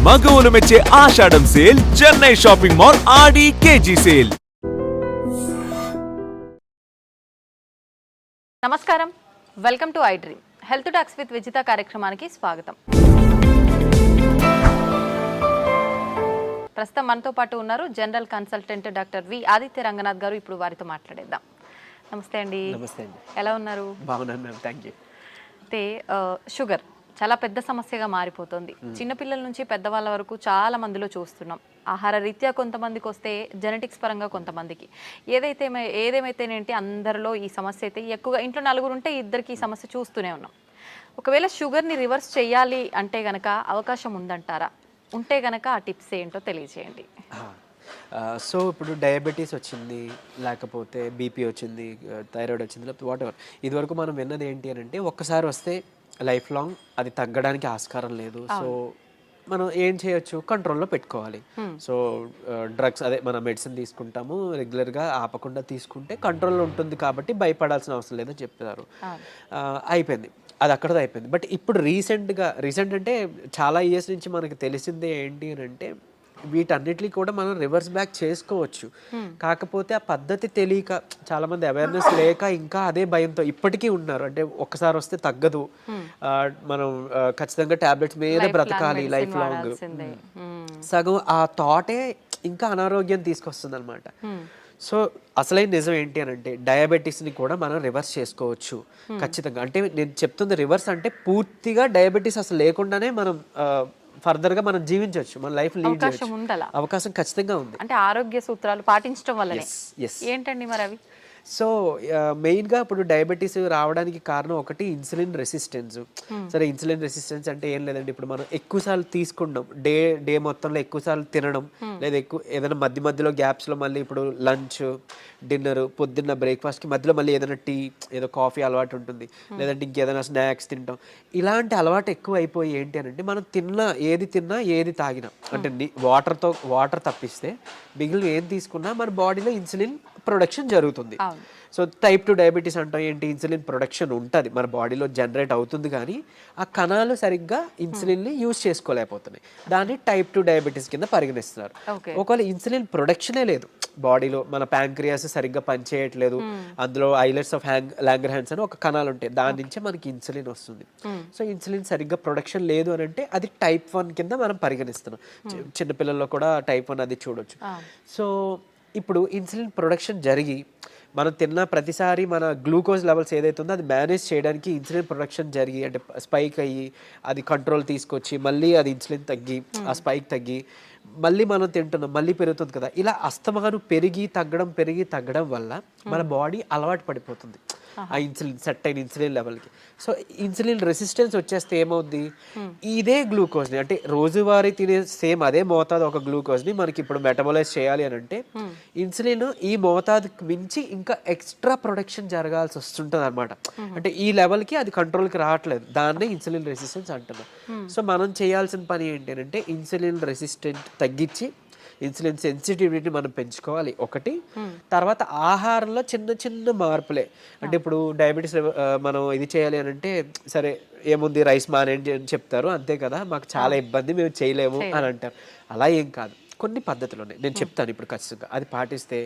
మగవులు మెచ్చే ఆషాఢం sale Chennai shopping mall ఆడి KG sale. నమస్కారం, welcome to I dream. Health talks with Vijitha కార్యక్రమానికి స్వాగతం. ప్రస్తుతం మనతో పాటు ఉన్నారు general consultant doctor V Aditya Ranganath గారు. ఇప్పుడు వారితో మాట్లాడేద్దాం. నమస్తే అండి. నమస్తే అండి. ఎలా ఉన్నారు? బాగున్నాను మ్యామ్, థ్యాంక్ యూ. అయితే షుగర్ చాలా పెద్ద సమస్యగా మారిపోతుంది. చిన్నపిల్లల నుంచి పెద్దవాళ్ళ వరకు చాలా మందిలో చూస్తున్నాం. ఆహార రీత్యా కొంతమందికి వస్తే, జెనెటిక్స్ పరంగా కొంతమందికి, ఏదేమైతేనేంటి అందరిలో ఈ సమస్య అయితే ఎక్కువగా. ఇంట్లో నలుగురు ఉంటే ఇద్దరికి ఈ సమస్య చూస్తూనే ఉన్నాం. ఒకవేళ షుగర్ని రివర్స్ చేయాలి అంటే గనక అవకాశం ఉందంటారా? ఉంటే గనక ఆ టిప్స్ ఏంటో తెలియజేయండి. సో ఇప్పుడు డయాబెటీస్ వచ్చింది, లేకపోతే బీపీ వచ్చింది, థైరాయిడ్ వచ్చింది, లేకపోతే వాట్ ఎవర్, ఇదివరకు మనం విన్నది ఏంటి అని అంటే ఒక్కసారి వస్తే లైఫ్ లాంగ్ అది తగ్గడానికి ఆస్కారం లేదు. సో మనం ఏం చేయొచ్చు, కంట్రోల్లో పెట్టుకోవాలి. సో డ్రగ్స్, అదే మన మెడిసిన్ తీసుకుంటాము రెగ్యులర్గా, ఆపకుండా తీసుకుంటే కంట్రోల్లో ఉంటుంది కాబట్టి భయపడాల్సిన అవసరం లేదని చెప్తారు. అయిపోయింది, అది అక్కడతో అయిపోయింది. బట్ ఇప్పుడు రీసెంట్ అంటే చాలా ఇయర్స్ నుంచి మనకి తెలిసిందే ఏంటి అని అంటే వీటన్నిటిని కూడా మనం రివర్స్ బ్యాక్ చేసుకోవచ్చు. కాకపోతే ఆ పద్ధతి తెలియక, చాలా మంది అవేర్నెస్ లేక ఇంకా అదే భయంతో ఇప్పటికీ ఉన్నారు. అంటే ఒక్కసారి వస్తే తగ్గదు, మనం ఖచ్చితంగా టాబ్లెట్స్ మీద బ్రతకాలి లైఫ్ లాంగ్. సగం ఆ థాటే ఇంకా అనారోగ్యం తీసుకొస్తుంది అనమాట. సో అసలైన నిజం ఏంటి అని అంటే డయాబెటీస్ని కూడా మనం రివర్స్ చేసుకోవచ్చు ఖచ్చితంగా. అంటే నేను చెప్తుంది రివర్స్ అంటే పూర్తిగా డయాబెటీస్ అసలు లేకుండానే మనం ఫర్దర్గా మనం జీవించవచ్చు, మన లైఫ్ లీడ్ చేయొచ్చు. అవకాశం ఖచ్చితంగా ఉంది. అంటే ఆరోగ్య సూత్రాలు పాటించడం వల్లనే. ఏంటండి మరి అవి? సో మెయిన్గా ఇప్పుడు డయాబెటీస్ రావడానికి కారణం ఒకటి ఇన్సులిన్ రెసిస్టెన్స్. సరే, ఇన్సులిన్ రెసిస్టెన్స్ అంటే ఏం లేదండి, ఇప్పుడు మనం ఎక్కువసార్లు తీసుకుంటాం, డే మొత్తంలో ఎక్కువసార్లు తినడం, లేదా ఏదైనా మధ్యలో గ్యాప్స్లో మళ్ళీ ఇప్పుడు లంచ్, డిన్నర్, పొద్దున్న బ్రేక్ఫాస్ట్కి మధ్యలో మళ్ళీ ఏదైనా టీ, ఏదో కాఫీ అలవాటు ఉంటుంది, లేదంటే ఇంకేదైనా స్నాక్స్ తింటాం. ఇలాంటి అలవాటు ఎక్కువ అయిపోయి ఏంటి అని అంటే మనం ఏది తిన్నా ఏది తాగినా, అంటే వాటర్ తప్పిస్తే మిగిలిన ఏం తీసుకున్నా మన బాడీలో ఇన్సులిన్ ప్రొడక్షన్ జరుగుతుంది. సో టైప్ 2 డయాబెటీస్ అంటాం ఏంటి, ఇన్సులిన్ ప్రొడక్షన్ ఉంటుంది మన బాడీలో, జనరేట్ అవుతుంది, కానీ ఆ కణాలు సరిగ్గా ఇన్సులిన్ని యూజ్ చేసుకోలేకపోతున్నాయి. దాన్ని టైప్ 2 డయాబెటీస్ కింద పరిగణిస్తున్నారు. ఒకవేళ ఇన్సులిన్ ప్రొడక్షనే లేదు బాడీలో, మన ప్యాంక్రియాస్ సరిగ్గా పనిచేయట్లేదు, అందులో ఐలెట్స్ ఆఫ్ లాంగర్హాన్స్ అని ఒక కణాలు ఉంటాయి, దాని నుంచే మనకి ఇన్సులిన్ వస్తుంది. సో ఇన్సులిన్ సరిగ్గా ప్రొడక్షన్ లేదు అని అంటే అది టైప్ 1 కింద మనం పరిగణిస్తున్నాం. చిన్నపిల్లల్లో కూడా టైప్ 1 అది చూడొచ్చు. సో ఇప్పుడు ఇన్సులిన్ ప్రొడక్షన్ జరిగి మనం తిన్న ప్రతిసారి మన గ్లూకోజ్ లెవెల్స్ ఏదైతే ఉందో అది మేనేజ్ చేయడానికి ఇన్సులిన్ ప్రొడక్షన్ జరిగి, అంటే స్పైక్ అయ్యి అది కంట్రోల్ తీసుకొచ్చి మళ్ళీ అది ఇన్సులిన్ తగ్గి ఆ స్పైక్ తగ్గి మళ్ళీ మనం తింటున్నాం, మళ్ళీ పెరుగుతుంది కదా. ఇలా అస్తమాను పెరిగి తగ్గడం వల్ల మన బాడీ అలవాటు పడిపోతుంది ఆ సెట్ అయిన ఇన్సులిన్ లెవెల్కి. సో ఇన్సులిన్ రెసిస్టెన్స్ వచ్చేస్తే ఏమవుద్ది, ఇదే గ్లూకోజ్ని, అంటే రోజువారీ తినే సేమ్ అదే మోతాదు ఒక గ్లూకోజ్ని మనకి ఇప్పుడు మెటబలైజ్ చేయాలి అని అంటే ఇన్సులిన్ ఈ మోతాదుకి మించి ఇంకా ఎక్స్ట్రా ప్రొడక్షన్ జరగాల్సి వస్తుంటుంది అనమాట. అంటే ఈ లెవెల్కి అది కంట్రోల్కి రావట్లేదు, దాన్నే ఇన్సులిన్ రెసిస్టెన్స్ అంటున్నాం. సో మనం చేయాల్సిన పని ఏంటి అంటే ఇన్సులిన్ రెసిస్టెంట్ తగ్గించి ఇన్సులిన్ సెన్సిటివిటీ మనం పెంచుకోవాలి ఒకటి. తర్వాత ఆహారంలో చిన్న మార్పులే, అంటే ఇప్పుడు డయాబెటీస్ మనం ఇది చేయాలి అని అంటే సరే ఏముంది రైస్ మానేయండి అని చెప్తారు, అంతే కదా, మాకు చాలా ఇబ్బంది, మేము చేయలేము అని అంటారు. అలా ఏం కాదు, కొన్ని పద్ధతులు ఉన్నాయి, నేను చెప్తాను ఇప్పుడు ఖచ్చితంగా. అది పాటిస్తే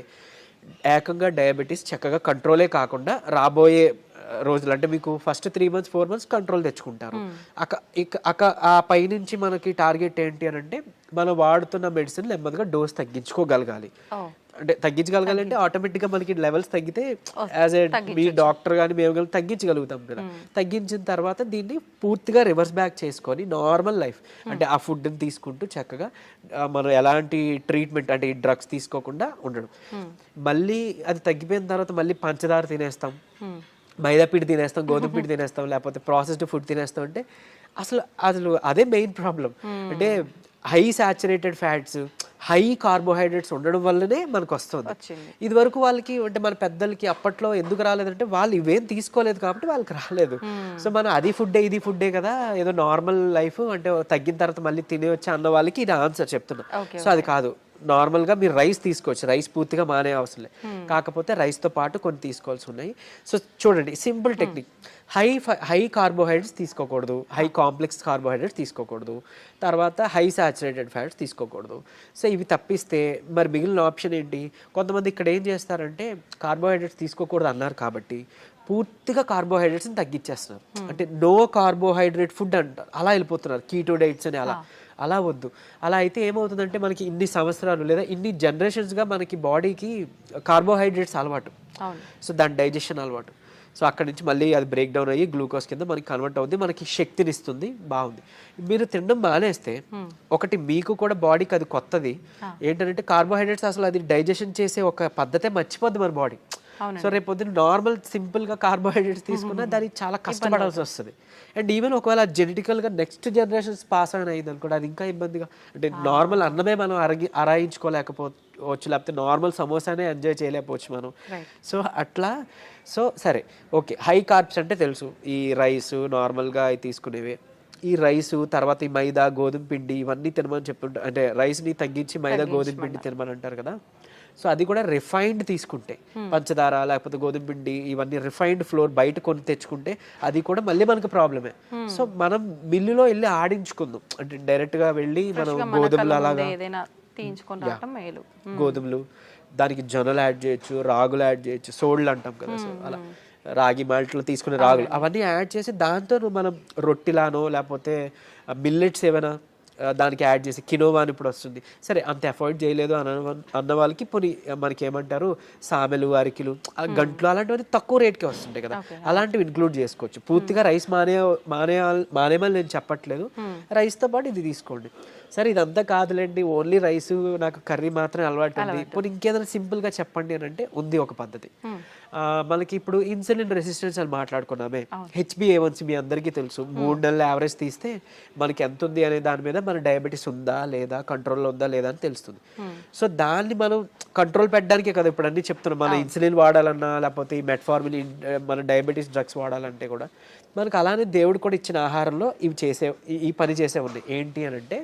ఏకంగా డయాబెటీస్ చక్కగా కంట్రోలే కాకుండా రాబోయే రోజులు, అంటే మీకు ఫస్ట్ 3 months 4 months కంట్రోల్ తెచ్చుకుంటారు. ఆ పైనుంచి మనకి టార్గెట్ ఏంటి అని అంటే మనం వాడుతున్న మెడిసిన్ నెమ్మదిగా డోస్ తగ్గించుకోగలగాలి. అంటే తగ్గించగలగాలి అంటే ఆటోమేటిక్గా మనకి లెవెల్స్ తగ్గితే యాజ్ ఏ మీ డాక్టర్ కానీ మేము కానీ తగ్గించగలుగుతాం కదా. తగ్గించిన తర్వాత దీన్ని పూర్తిగా రివర్స్ బ్యాక్ చేసుకొని నార్మల్ లైఫ్, అంటే ఆ ఫుడ్ని తీసుకుంటూ చక్కగా మనం ఎలాంటి ట్రీట్మెంట్, అంటే ఈ డ్రగ్స్ తీసుకోకుండా ఉండడం. మళ్ళీ అది తగ్గిపోయిన తర్వాత మళ్ళీ పంచదార తినేస్తాం, మైదా పిండి తినేస్తాం, గోధుమ పిండి తినేస్తాం, లేకపోతే ప్రాసెస్డ్ ఫుడ్ తినేస్తాం. అంటే అసలు అదే మెయిన్ ప్రాబ్లం. అంటే high saturated fats, high carbohydrates ఉండడం వల్లనే మనకు వస్తుంది. ఇది వరకు వాళ్ళకి, అంటే మన పెద్దలకి అప్పట్లో ఎందుకు రాలేదంటే వాళ్ళు ఇవేం తీసుకోలేదు కాబట్టి వాళ్ళకి రాలేదు. సో మనం అది ఫుడ్డే ఇది ఫుడ్డే కదా, ఏదో నార్మల్ లైఫ్, అంటే తగ్గిన తర్వాత మళ్ళీ తినేవచ్చా అన్న వాళ్ళకి ఇది ఆన్సర్ చెప్తున్నా. సో అది కాదు, నార్మల్గా మీరు రైస్ తీసుకోవచ్చు, రైస్ పూర్తిగా మానే అవసరం లేదు, కాకపోతే రైస్తో పాటు కొన్ని తీసుకోవాల్సి ఉన్నాయి. సో చూడండి, సింపుల్ టెక్నిక్. హై కార్బోహైడ్రేట్స్ తీసుకోకూడదు, హై కాంప్లెక్స్ కార్బోహైడ్రేట్స్ తీసుకోకూడదు, తర్వాత హై సాచురేటెడ్ ఫ్యాట్స్ తీసుకోకూడదు. సో ఇవి తప్పిస్తే మరి మిగిలిన ఆప్షన్ ఏంటి? కొంతమంది ఇక్కడ ఏం చేస్తారంటే కార్బోహైడ్రేట్స్ తీసుకోకూడదు అన్నారు కాబట్టి పూర్తిగా కార్బోహైడ్రేట్స్ని తగ్గించేస్తున్నారు. అంటే నో కార్బోహైడ్రేట్ ఫుడ్ అంటారు, అలా వెళ్ళిపోతున్నారు. కీటో డైట్స్ అని అలా వద్దు. అలా అయితే ఏమవుతుందంటే మనకి ఇన్ని సంవత్సరాలు లేదా ఇన్ని జనరేషన్స్గా మనకి బాడీకి కార్బోహైడ్రేట్స్ అలవాటు, సో దాని డైజెషన్ అలవాటు. సో అక్కడి నుంచి మళ్ళీ అది బ్రేక్ డౌన్ అయ్యి గ్లూకోజ్ కింద మనకి కన్వర్ట్ అవుతుంది, మనకి శక్తిని ఇస్తుంది, బాగుంది. మీరు తినడం మానేస్తే ఒకటి మీకు కూడా బాడీకి అది కొత్తది ఏంటంటే కార్బోహైడ్రేట్స్ అసలు అది డైజెషన్ చేసే ఒక పద్ధతే మర్చిపోద్ది మన బాడీ. సో రేపు పొద్దున్న నార్మల్ సింపుల్గా కార్బోహైడ్రేట్స్ తీసుకున్నా దానికి చాలా కష్టపడాల్సి వస్తుంది. అండ్ ఈవెన్ ఒకవేళ జెనెటికల్గా నెక్స్ట్ జనరేషన్స్ పాస్ ఆన్ అయింది అనుకోండి, అది ఇంకా ఇబ్బందిగా. అంటే నార్మల్ అన్నమే మనం అరాయించుకోలేకపోవచ్చు, లేకపోతే నార్మల్ సమోసానే ఎంజాయ్ చేయలేకపోవచ్చు మనం. సో అట్లా సో సరే ఓకే, హై కార్బ్స్ అంటే తెలుసు, ఈ రైస్ నార్మల్గా అవి తీసుకునేవి. ఈ రైసు తర్వాత ఈ మైదా గోధుమ పిండి ఇవన్నీ తినమని చెప్తుంటారు, అంటే రైస్ని తగ్గించి మైదా గోధుమ పిండి తినమని అంటారు కదా. సో అది కూడా రిఫైన్డ్ తీసుకుంటే, పంచదార లేకపోతే గోధుమ పిండి ఇవన్నీ రిఫైన్డ్ ఫ్లోర్ బయట కొని తెచ్చుకుంటే అది కూడా మళ్ళీ మనకు ప్రాబ్లమే. సో మనం మిల్లులో వెళ్ళి ఆడించుకుందాం, అంటే డైరెక్ట్గా వెళ్ళి మనం గోధుమలు అలాగా గోధుమలు, దానికి జొన్నలు యాడ్ చేయొచ్చు, రాగులు యాడ్ చేయొచ్చు, సోళ్ళు అంటాం కదా, సో అలా రాగి మాల్ట్లో తీసుకునే రాగులు అవన్నీ యాడ్ చేసి దాంతో మనం రొట్టిలానో లేకపోతే మిల్లెట్స్ ఏమైనా దానికి యాడ్ చేసి కినోవా అని ఇప్పుడు వస్తుంది. సరే అంత అఫోర్డ్ చేయలేదు అన్న వాళ్ళకి పోనీ మనకి ఏమంటారు సామెలు, అరికిలు, గంట్లు అలాంటివన్నీ తక్కువ రేట్కే వస్తుంటాయి కదా, అలాంటివి ఇంక్లూడ్ చేసుకోవచ్చు. పూర్తిగా రైస్ మానేమని నేను చెప్పట్లేదు, రైస్తో పాటు ఇది తీసుకోండి. సరే ఇదంతా కాదులేండి, ఓన్లీ రైస్ నాకు కర్రీ మాత్రమే అలవాటు ఉంది, ఇప్పుడు ఇంకేదైనా సింపుల్గా చెప్పండి అని అంటే ఉంది ఒక పద్ధతి. మనకి ఇప్పుడు ఇన్సులిన్ రెసిస్టెన్స్ అని మాట్లాడుకున్నామే, HbA1c మీ అందరికీ తెలుసు. 3 నెలల యావరేజ్ తీస్తే మనకి ఎంత ఉంది అనే దాని మీద మన డయాబెటీస్ ఉందా లేదా, కంట్రోల్లో ఉందా లేదా అని తెలుస్తుంది. సో దాన్ని మనం కంట్రోల్ పెట్టడానికే కదా ఇప్పుడు అన్నీ చెప్తున్నాం. మన ఇన్సులిన్ వాడాలన్నా లేకపోతే ఈ మెట్ఫార్మిన్ మన డయాబెటీస్ డ్రగ్స్ వాడాలంటే కూడా మనకు అలానే దేవుడు కూడా ఇచ్చిన ఆహారంలో ఈ పని చేసే ఉన్నాయి. ఏంటి అని అంటే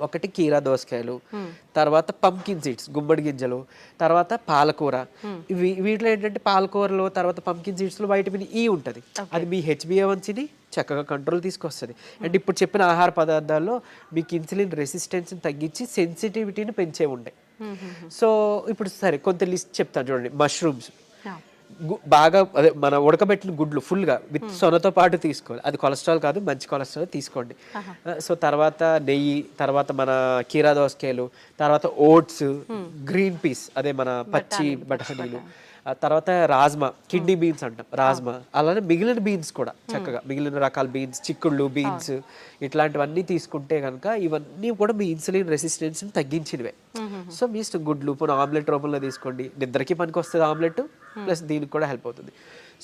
ఒకటి కీరా దోసకాయలు, తర్వాత పంకిన్ సీడ్స్ గుమ్మడి గింజలు, తర్వాత పాలకూర. వీటిలో ఏంటంటే పాలకూరలో తర్వాత పంకిన్ సీడ్స్లో వైటమిన్ E ఉంటుంది, అది మీ HbA1cని చక్కగా కంట్రోల్ తీసుకొస్తుంది. అండ్ ఇప్పుడు చెప్పిన ఆహార పదార్థాల్లో మీకు ఇన్సులిన్ రెసిస్టెన్స్ని తగ్గించి సెన్సిటివిటీని పెంచే ఉంటాయి. సో ఇప్పుడు సరే కొంత లిస్ట్ చెప్తాను చూడండి. మష్రూమ్స్ బాగా అదే మన ఉడకబెట్టిన గుడ్లు ఫుల్గా విత్ సొనతో పాటు తీసుకోవాలి, అది కొలెస్ట్రాల్ కాదు, మంచి కొలెస్ట్రాల్ తీసుకోండి. సో తర్వాత నెయ్యి, తర్వాత మన కీరా దోసకాయలు, తర్వాత ఓట్స్, గ్రీన్ పీస్ అదే మన పచ్చి బఠానీలు, తర్వాత రాజ్మా, కిడ్నీ బీన్స్ అంటాం రాజ్మా, అలానే మిగిలిన బీన్స్ కూడా చక్కగా మిగిలిన రకాల బీన్స్, చిక్కుళ్ళు బీన్స్ ఇట్లాంటివన్నీ తీసుకుంటే కనుక ఇవన్నీ కూడా మీ ఇన్సులిన్ రెసిస్టెన్స్ని తగ్గించినవే. సో మీ ఇష్టం, గుడ్లు పోనీ ఆమ్లెట్ రూపంలో తీసుకోండి, నిద్రకి పనికి వస్తుంది ఆమ్లెట్, ప్లస్ దీనికి కూడా హెల్ప్ అవుతుంది.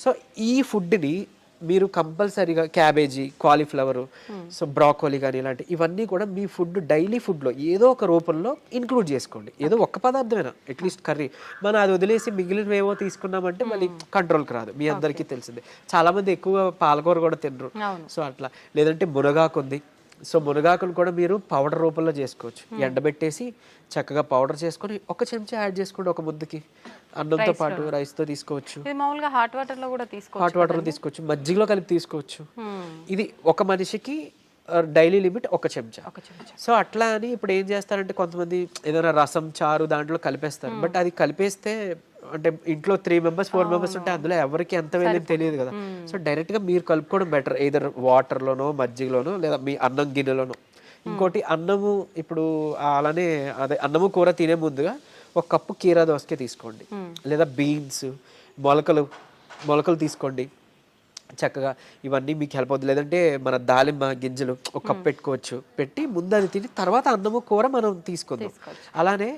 సో ఈ ఫుడ్ని మీరు కంపల్సరీగా క్యాబేజీ, కాలీఫ్లవర్, సో బ్రాకోలీ కానీ ఇలాంటి ఇవన్నీ కూడా మీ ఫుడ్ డైలీ ఫుడ్లో ఏదో ఒక రూపంలో ఇంక్లూడ్ చేసుకోండి. ఏదో ఒక్క పదార్థమైనా అట్లీస్ట్ కర్రీ, మనం అది వదిలేసి మిగిలినవేవో తీసుకున్నామంటే మళ్ళీ కంట్రోల్కి రాదు. మీ అందరికీ తెలిసిందే, చాలామంది ఎక్కువ పాలకూర కూడా తినరు. సో అట్లా, లేదంటే మునగాకు ఉంది, సో మునగాకును కూడా మీరు పౌడర్ రూపంలో చేసుకోవచ్చు. ఎండబెట్టేసి చక్కగా పౌడర్ చేసుకొని ఒక చెంచా యాడ్ చేసుకోండి ఒక ముద్దకి, అన్నంతో పాటు రైస్తో తీసుకోవచ్చు, హాట్ వాటర్లో కూడా తీసుకోవచ్చు, మజ్జిగలో కలిపి తీసుకోవచ్చు. ఇది ఒక మనిషికి డైలీ లిమిట్ ఒక చెంచా. సో అట్లా అని ఇప్పుడు ఏం చేస్తారంటే కొంతమంది ఏదైనా రసం, చారు దాంట్లో కలిపేస్తారు. బట్ అది కలిపేస్తే అంటే ఇంట్లో 3 members 4 members ఉంటే అందులో ఎవరికి ఎంత వెళ్ళేది తెలియదు కదా. సో డైరెక్ట్గా మీరు కలుపుకోవడం బెటర్, ఏదర్ వాటర్లోనో మజ్జిగలోనో లేదా మీ అన్నం గిన్నెలోనో. ఇంకోటి అన్నము, ఇప్పుడు అలానే అదే అన్నము కూర తినే ముందుగా 1 కప్పు కీరా దోసకాయ తీసుకోండి, లేదా బీన్స్, మొలకలు తీసుకోండి చక్కగా. ఇవన్నీ మీకు హెల్ప్ అవుతుంది. లేదంటే మన దాలిమ్మ గింజలు 1 కప్పు పెట్టుకోవచ్చు, పెట్టి ముందు అది తిని తర్వాత అన్నము కూర మనం తీసుకుందాం. అలానే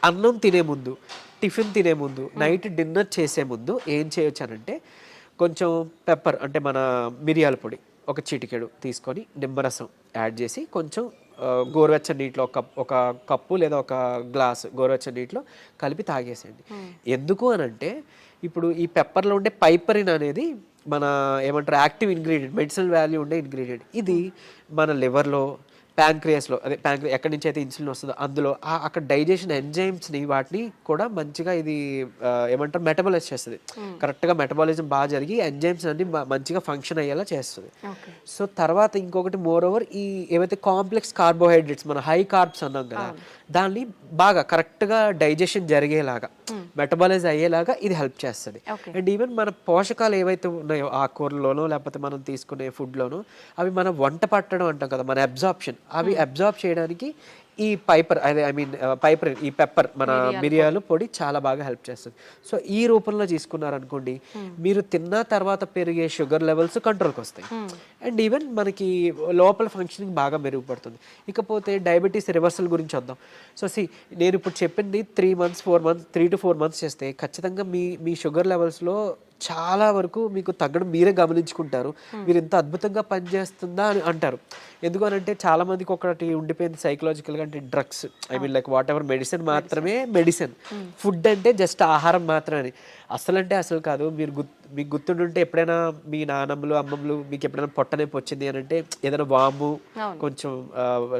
అన్నం తినే ముందు, టిఫిన్ తినే ముందు, నైట్ డిన్నర్ చేసే ముందు ఏం చేయొచ్చు అనంటే కొంచెం పెప్పర్ అంటే మన మిరియాల పొడి 1 చిటికెడు తీసుకొని నిమ్మరసం యాడ్ చేసి కొంచెం గోరువెచ్చని నీటిలో ఒక కప్పు లేదా 1 గ్లాసు గోరువెచ్చని నీటిలో కలిపి తాగేసేయండి. ఎందుకు అనంటే ఇప్పుడు ఈ పెప్పర్లో ఉండే పైపరిన్ అనేది మన ఏమంటారు యాక్టివ్ ఇంగ్రీడియంట్, మెడిసినల్ వాల్యూ ఉండే ఇంగ్రీడియంట్. ఇది మన లివర్లో ప్యాంక్రియాస్లో అదే ఎక్కడి నుంచి అయితే ఇన్సులిన్ వస్తుందో అందులో అక్కడ డైజెషన్ ఎంజైమ్స్ని వాటిని కూడా మంచిగా ఇది ఏమంటారు మెటబలైజ్ చేస్తుంది. కరెక్ట్గా మెటబాలిజం బాగా జరిగి ఎంజైమ్స్ అన్ని మంచిగా ఫంక్షన్ అయ్యేలా చేస్తుంది. సో తర్వాత ఇంకొకటి మోర్ ఓవర్ ఈ ఏవైతే కాంప్లెక్స్ కార్బోహైడ్రేట్స్ మన హై కార్బ్స్ అన్నాం కదా దాన్ని బాగా కరెక్ట్గా డైజెషన్ జరిగేలాగా మెటబాలైజ్ అయ్యేలాగా ఇది హెల్ప్ చేస్తుంది. అండ్ ఈవెన్ మన పోషకాలు ఏవైతే ఉన్నాయో ఆ కూరలోనో లేకపోతే మనం తీసుకునే ఫుడ్లోనో అవి మనం వంట పట్టడం అంటాం కదా మన అబ్జార్ప్షన్ అవి అబ్జార్బ్ చేయడానికి ఈ పైపర్ ఈ పెప్పర్ మన మిరియాలు పొడి చాలా బాగా హెల్ప్ చేస్తుంది. సో ఈ రూపంలో తీసుకున్నారనుకోండి మీరు తిన్న తర్వాత పెరిగే షుగర్ లెవెల్స్ కంట్రోల్కి వస్తాయి అండ్ ఈవెన్ మనకి లోపల ఫంక్షనింగ్ బాగా మెరుగుపడుతుంది. ఇకపోతే డయాబెటీస్ రివర్సల్ గురించి వద్దాం. సో నేను ఇప్పుడు చెప్పింది 3 to 4 months చేస్తే ఖచ్చితంగా మీ షుగర్ లెవెల్స్లో చాలా వరకు మీకు తగ్గడం మీరే గమనించుకుంటారు. మీరు ఇంత అద్భుతంగా పనిచేస్తుందా అని అంటారు. ఎందుకనంటే చాలా మందికి ఒకటి ఉండిపోయింది సైకలాజికల్గా, అంటే drugs like what ever medicine మాత్రమే మెడిసిన్, ఫుడ్ అంటే జస్ట్ ఆహారం మాత్రమే. అసలు కాదు. మీకు గుర్తుండుంటే ఎప్పుడైనా మీ నాన్నమ్మలు అమ్మమ్మలు మీకు ఎప్పుడైనా పొట్టనొప్పి వచ్చింది అని అంటే ఏదైనా వాము కొంచెం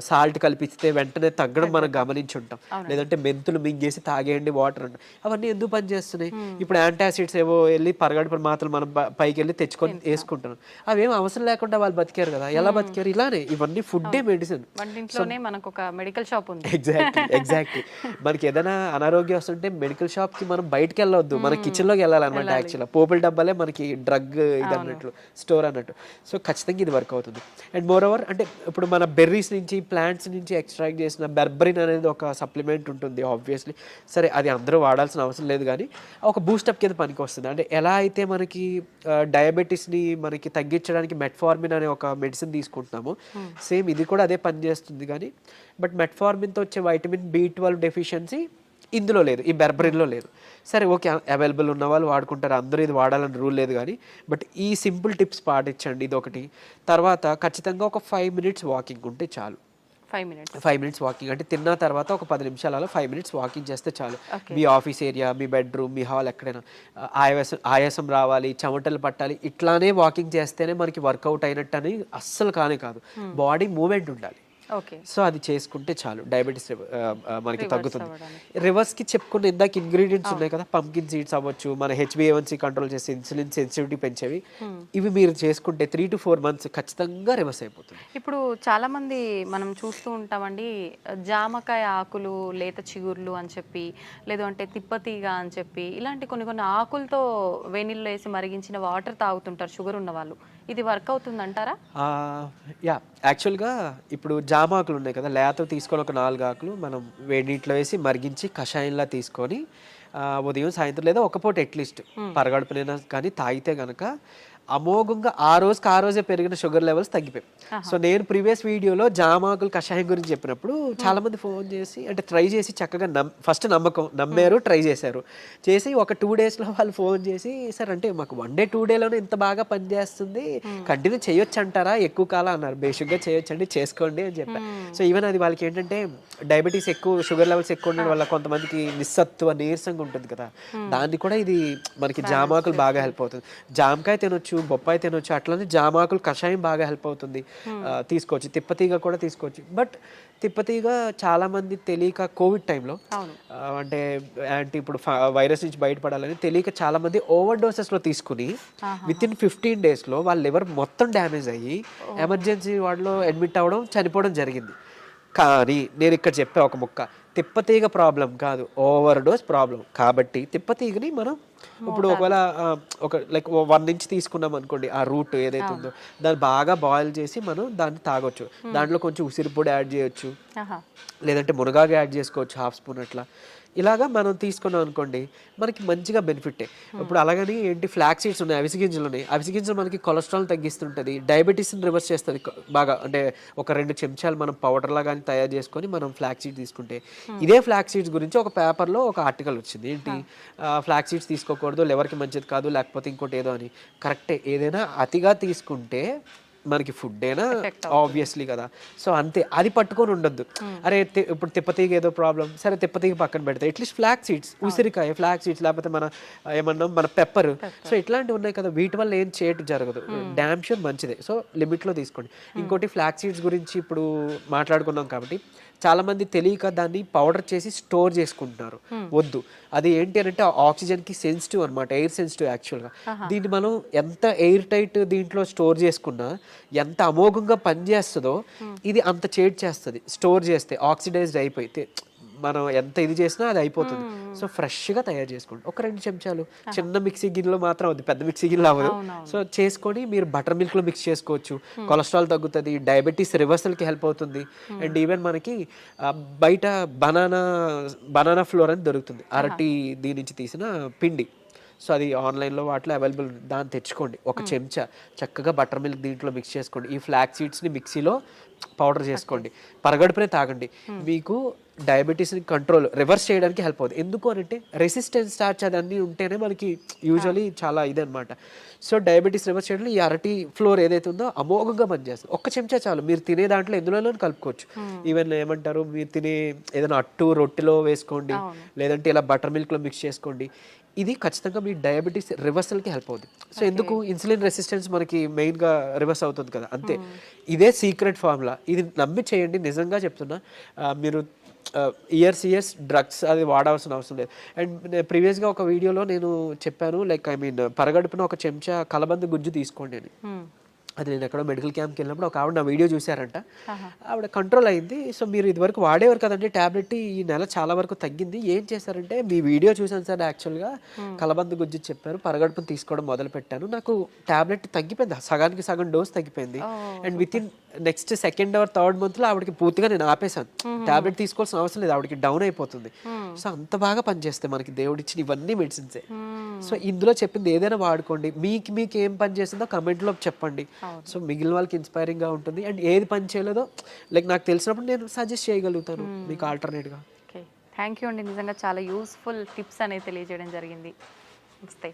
సాల్ట్ కలిపిస్తే వెంటనే తగ్గడం మనం గమనించి ఉంటాం. లేదంటే మెంతులు మింగేసి తాగేయండి వాటర్ అంటాం. అవన్నీ ఎందుకు పనిచేస్తున్నాయి? ఇప్పుడు యాంటాసిడ్స్ ఏవో వెళ్ళి పరగడుపుల మాత్రలు మనం పైకి వెళ్ళి తెచ్చుకొని వేసుకుంటున్నాం. అవేం అవసరం లేకుండా వాళ్ళు బతికారు కదా. ఎలా బతికారు? ఇలానే. ఇవన్నీ ఫుడ్డే మెడిసిన్. మనకు ఒక మెడికల్ షాప్ ఉంది. ఎగ్జాక్ట్లీ. మనకి ఏదైనా అనారోగ్యం వస్తుంటే మెడికల్ షాప్ కి మనం బయటకు వెళ్ళవద్దు, మన కిచెన్ లోకి వెళ్ళాలన్నమాట. యాక్చువల్గా పోపుల డబ్బాలే మనకి డ్రగ్ ఇది అన్నట్లు, స్టోర్ అన్నట్టు. సో ఖచ్చితంగా ఇది వర్క్ అవుతుంది. అండ్ మోర్ ఓవర్ అంటే ఇప్పుడు మన బెర్రీస్ నుంచి ప్లాంట్స్ నుంచి ఎక్స్ట్రాక్ట్ చేసిన బెర్బరిన్ అనేది ఒక సప్లిమెంట్ ఉంటుంది ఆబ్వియస్లీ. సరే అది అందరూ వాడాల్సిన అవసరం లేదు కానీ ఒక బూస్టప్ కింద పనికి వస్తుంది. అంటే ఎలా అయితే మనకి డయాబెటీస్ని మనకి తగ్గించడానికి మెట్ఫార్మిన్ అనే ఒక మెడిసిన్ తీసుకుంటున్నాము, సేమ్ ఇది కూడా అదే పని చేస్తుంది. కానీ బట్ మెట్ఫార్మిన్తో వచ్చే వైటమిన్ B12 డెఫిషియన్సీ ఇందులో లేదు, ఈ బెర్బరిన్లో లేదు. సరే ఓకే, అవైలబుల్ ఉన్న వాళ్ళు వాడుకుంటారు, అందరూ ఇది వాడాలని రూల్ లేదు. కానీ బట్ ఈ సింపుల్ టిప్స్ పాటించండి, ఇది ఒకటి. తర్వాత ఖచ్చితంగా ఒక 5 minutes వాకింగ్ ఉంటే చాలు. 5 minutes వాకింగ్ అంటే తిన్న తర్వాత ఒక 10 నిమిషాలలో 5 minutes వాకింగ్ చేస్తే చాలు. మీ ఆఫీస్ ఏరియా, మీ బెడ్రూమ్, మీ హాల్ ఎక్కడైనా ఆయాసం రావాలి, చెమటలు పట్టాలి, ఇట్లానే వాకింగ్ చేస్తేనే మనకి వర్కౌట్ అయినట్టు అని అస్సలు కాదు. బాడీ మూమెంట్ ఉండాలి. సో అది చేసుకుంటే చాలు, డయాబెటీస్ మనకి తగ్గుతుంది. రివర్స్కి చెప్పుకున్న ఇందాక ఇంగ్రీడియంట్స్ ఉన్నాయి కదా, పంకిన్ సీడ్స్ అవ్వచ్చు, మన HbA1c కంట్రోల్ చేసి ఇన్సులిన్ సెన్సిటివిటీ పెంచేవి, ఇవి మీరు చేసుకుంటే 3 to 4 months ఖచ్చితంగా రివర్స్ అయిపోతుంది. ఇప్పుడు చాలా మంది మనం చూస్తూ ఉంటామండి, జామకాయ ఆకులు, లేత చిగుర్లు అని చెప్పి, లేదు అంటే తిప్పతీగ అని చెప్పి, ఇలాంటి కొన్ని ఆకులతో వేణిల్లో వేసి మరిగించిన వాటర్ తాగుతుంటారు షుగర్ ఉన్న వాళ్ళు. ఇది వర్క్ అవుతుంది అంటారా? యాక్చువల్గా ఇప్పుడు జామాకులు ఉన్నాయి కదా, లేత తీసుకొని ఒక 4 ఆకులు మనం వేడి నీటిలో వేసి మరిగించి కషాయంలా తీసుకొని ఉదయం సాయంత్రం లేదా ఒక పూట అట్లీస్ట్ పరగడుపునైనా కానీ తాగితే కనుక అమోఘంగా ఆ రోజే పెరిగిన షుగర్ లెవెల్స్ తగ్గిపోయాయి. సో నేను ప్రీవియస్ వీడియోలో జామాకులు కషాయం గురించి చెప్పినప్పుడు చాలా మంది ఫోన్ చేసి అంటే ట్రై చేసి చక్కగా ఫస్ట్ నమ్మారు, ట్రై చేసి ఒక 2 daysలో వాళ్ళు ఫోన్ చేసి సార్ అంటే మాకు 1 day 2 dayలోనే ఇంత బాగా పనిచేస్తుంది, కంటిన్యూ చేయొచ్చు అంటారా, ఎక్కువ కాలం అన్నారు. బేసిక్గా చేయొచ్చండి, చేసుకోండి అని చెప్పారు. సో ఈవెన్ అది వాళ్ళకి ఏంటంటే డయాబెటీస్ ఎక్కువ, షుగర్ లెవెల్స్ ఎక్కువ ఉండడం వల్ల కొంతమందికి నిస్సత్వ నీరసంగా ఉంటుంది కదా, దాన్ని కూడా ఇది మనకి జామాకులు బాగా హెల్ప్ అవుతుంది. జామకాయ తినొచ్చు, బొప్పాయి తినొచ్చు, అట్లనే జామాకులు కషాయం బాగా హెల్ప్ అవుతుంది, తీసుకోవచ్చు. తిప్పతీగ కూడా తీసుకోవచ్చు. బట్ తిప్పతీగ చాలా మంది తెలియక కోవిడ్ టైంలో అంటే ఇప్పుడు వైరస్ నుంచి బయటపడాలని తెలియక చాలా మంది ఓవర్ డోసెస్లో తీసుకుని వితిన్ 15 daysలో వాళ్ళ లివర్ మొత్తం డ్యామేజ్ అయ్యి ఎమర్జెన్సీ వార్డులో అడ్మిట్ అవ్వడం, చనిపోవడం జరిగింది. కానీ నేను ఇక్కడ చెప్పే ఒక ముక్క, తిప్పతీగ ప్రాబ్లం కాదు, ఓవర్ డోస్ ప్రాబ్లం. కాబట్టి తిప్పతీగని మనం ఇప్పుడు ఒకవేళ ఒక లైక్ 1 inch తీసుకున్నాం అనుకోండి, ఆ రూట్ ఏదైతే ఉందో దాన్ని బాగా బాయిల్ చేసి మనం దాన్ని తాగొచ్చు. దాంట్లో కొంచెం ఉసిరిపొడి యాడ్ చేయొచ్చు, లేదంటే మునగాకు యాడ్ చేసుకోవచ్చు 1/2 spoon అట్లా. ఇలాగా మనం తీసుకున్నాం అనుకోండి మనకి మంచిగా బెనిఫిటే. ఇప్పుడు అలాగని ఏంటి ఫ్లాక్ సీడ్స్ ఉన్నాయి, అవిసె గింజలు ఉన్నాయి. అవిసె గింజలు మనకి కొలెస్ట్రాల్ తగ్గిస్తుంటుంది, డయాబెటీస్ని రివర్స్ చేస్తుంది బాగా. అంటే ఒక 2 చెంచాలు మనం పౌడర్లా కానీ తయారు చేసుకొని మనం ఫ్లాక్ సీడ్స్ తీసుకుంటే, ఇదే ఫ్లాక్ సీడ్స్ గురించి ఒక పేపర్లో ఒక ఆర్టికల్ వచ్చింది. ఏంటి ఫ్లాక్ సీడ్స్ తీసుకోకూడదు, లివర్కి మంచిది కాదు, లేకపోతే ఇంకోటి ఏదో అని. కరెక్టే, ఏదైనా అతిగా తీసుకుంటే మనకి ఫుడ్ అయినా ఆబ్వియస్లీ కదా. సో అంతే, అది పట్టుకొని ఉండొద్దు. అరే ఇప్పుడు తిప్పతీగ ఏదో ప్రాబ్లం, సరే తిప్పతీగ పక్కన పెడితే అట్లీస్ట్ ఫ్లాక్ సీడ్స్, ఉసిరికాయ ఫ్లాక్ సీడ్స్, లేకపోతే మన ఏమన్నా మన పెప్పర్, సో ఇట్లాంటివి ఉన్నాయి కదా, వీటి వల్ల ఏం చేయటం జరగదు. డ్యామ్ షూర్ మంచిదే. సో లిమిట్లో తీసుకోండి. ఇంకోటి ఫ్లాక్ సీడ్స్ గురించి ఇప్పుడు మాట్లాడుకున్నాం కాబట్టి చాలా మంది తెలియక దాన్ని పౌడర్ చేసి స్టోర్ చేసుకుంటున్నారు. వద్దు, అది ఏంటి అని అంటే ఆక్సిజన్కి సెన్సిటివ్ అనమాట, ఎయిర్ సెన్సిటివ్ యాక్చువల్గా. దీన్ని మనం ఎంత ఎయిర్ టైట్ దీంట్లో స్టోర్ చేసుకున్నా, ఎంత అమోఘంగా పనిచేస్తుందో ఇది అంత చేడ్ చేస్తుంది. స్టోర్ చేస్తే ఆక్సిడైజ్డ్ అయిపోయి మనం ఎంత ఇది చేసినా అది అయిపోతుంది. సో ఫ్రెష్గా తయారు చేసుకోండి. ఒక 2 చెంచాలు చిన్న మిక్సీ గిన్నెలో మాత్రం అవుతుంది, పెద్ద మిక్సీ గిన్నెలో అవ్వదు. సో చేసుకొని మీరు బటర్ మిల్క్లో మిక్స్ చేసుకోవచ్చు. కొలెస్ట్రాల్ తగ్గుతుంది, డయాబెటీస్ రివర్సల్కి హెల్ప్ అవుతుంది. అండ్ ఈవెన్ మనకి బయట బనానా ఫ్లోర్ అని దొరుకుతుంది, అరటి దీని నుంచి తీసిన పిండి. సో అది ఆన్లైన్లో వాటిలో అవైలబుల్, దాన్ని తెచ్చుకోండి. ఒక చెంచా చక్కగా బటర్ మిల్క్ దీంట్లో మిక్స్ చేసుకోండి. ఈ ఫ్లాక్ సీడ్స్ని మిక్సీలో పౌడర్ చేసుకోండి, పరగడుపునే తాగండి. మీకు డయాబెటీస్ని కంట్రోల్ రివర్స్ చేయడానికి హెల్ప్ అవుతుంది. ఎందుకు అంటే రెసిస్టెన్స్ స్టార్చ్ అదన్నీ ఉంటేనే మనకి యూజువలీ చాలా ఇదనమాట. సో డయాబెటీస్ రివర్స్ చేయడంలో ఈ అరటి ఫ్లోర్ ఏదైతే ఉందో అమోఘంగా పనిచేస్తుంది. ఒక్క చెంచా చాలు, మీరు తినే దాంట్లో ఎందులోనూ కలుపుకోవచ్చు. ఈవెన్ ఏమంటారు, మీరు తినే ఏదైనా అట్టు రొట్టెలో వేసుకోండి, లేదంటే ఇలా బటర్ మిల్క్లో మిక్స్ చేసుకోండి. ఇది ఖచ్చితంగా మీ డయాబెటీస్ రివర్సల్కి హెల్ప్ అవుతుంది. సో ఎందుకు, ఇన్సులిన్ రెసిస్టెన్స్ మనకి మెయిన్గా రివర్స్ అవుతుంది కదా, అంతే. ఇదే సీక్రెట్ ఫార్ములా, ఇది నమ్మి చేయండి. నిజంగా చెప్తున్నా, మీరు ఇయర్స్ డ్రగ్స్ అది వాడాల్సిన అవసరం లేదు. అండ్ ప్రీవియస్గా ఒక వీడియోలో నేను చెప్పాను, లైక్ పరగడుపున ఒక చెంచా కలబంద గుజ్జు తీసుకోండి అని. అది నేను ఎక్కడో మెడికల్ క్యాంప్కి వెళ్ళినప్పుడు ఒక ఆవిడ నా వీడియో చూశారంట, ఆవిడ కంట్రోల్ అయింది. సో మీరు ఇదివరకు వాడేవారు కదండి ట్యాబ్లెట్, ఈ నెల చాలా వరకు తగ్గింది. ఏం చేశారంటే, మీ వీడియో చూసాను సార్, యాక్చువల్గా కలబంద గుజ్జు చెప్పారు, పరగడుపును తీసుకోవడం మొదలు పెట్టాను, నాకు ట్యాబ్లెట్ తగ్గిపోయింది, సగానికి సగం డోస్ తగ్గిపోయింది. And with in next 2nd or 3rd మంత్లో ఆవిడకి పూర్తిగా నేను ఆపేశాను, ట్యాబ్లెట్ తీసుకోవాల్సిన అవసరం లేదు, ఆవిడకి డౌన్ అయిపోతుంది. సో అంత బాగా పనిచేస్తాయి మనకి దేవుడిచ్చిన ఇవన్నీ మెడిసిన్సే. సో ఇందులో చెప్పింది ఏదైనా వాడుకోండి. మీకు ఏం పని చేసిందో కమెంట్లో చెప్పండి. సో మిగిలిన వాళ్ళకి ఇన్స్పైరింగ్గా ఉంటుంది. అండ్ ఏది పని చేయలేదో లైక్ నాకు తెలిసినప్పుడు నేను సజెస్ట్ చేయగలుగుతాను మీకు ఆల్టర్నేట్గా. ఓకే, థ్యాంక్ యూ అండి. నిజంగా చాలా యూస్ఫుల్ టిప్స్ అనేది తెలియజేయడం జరిగింది. నమస్తే.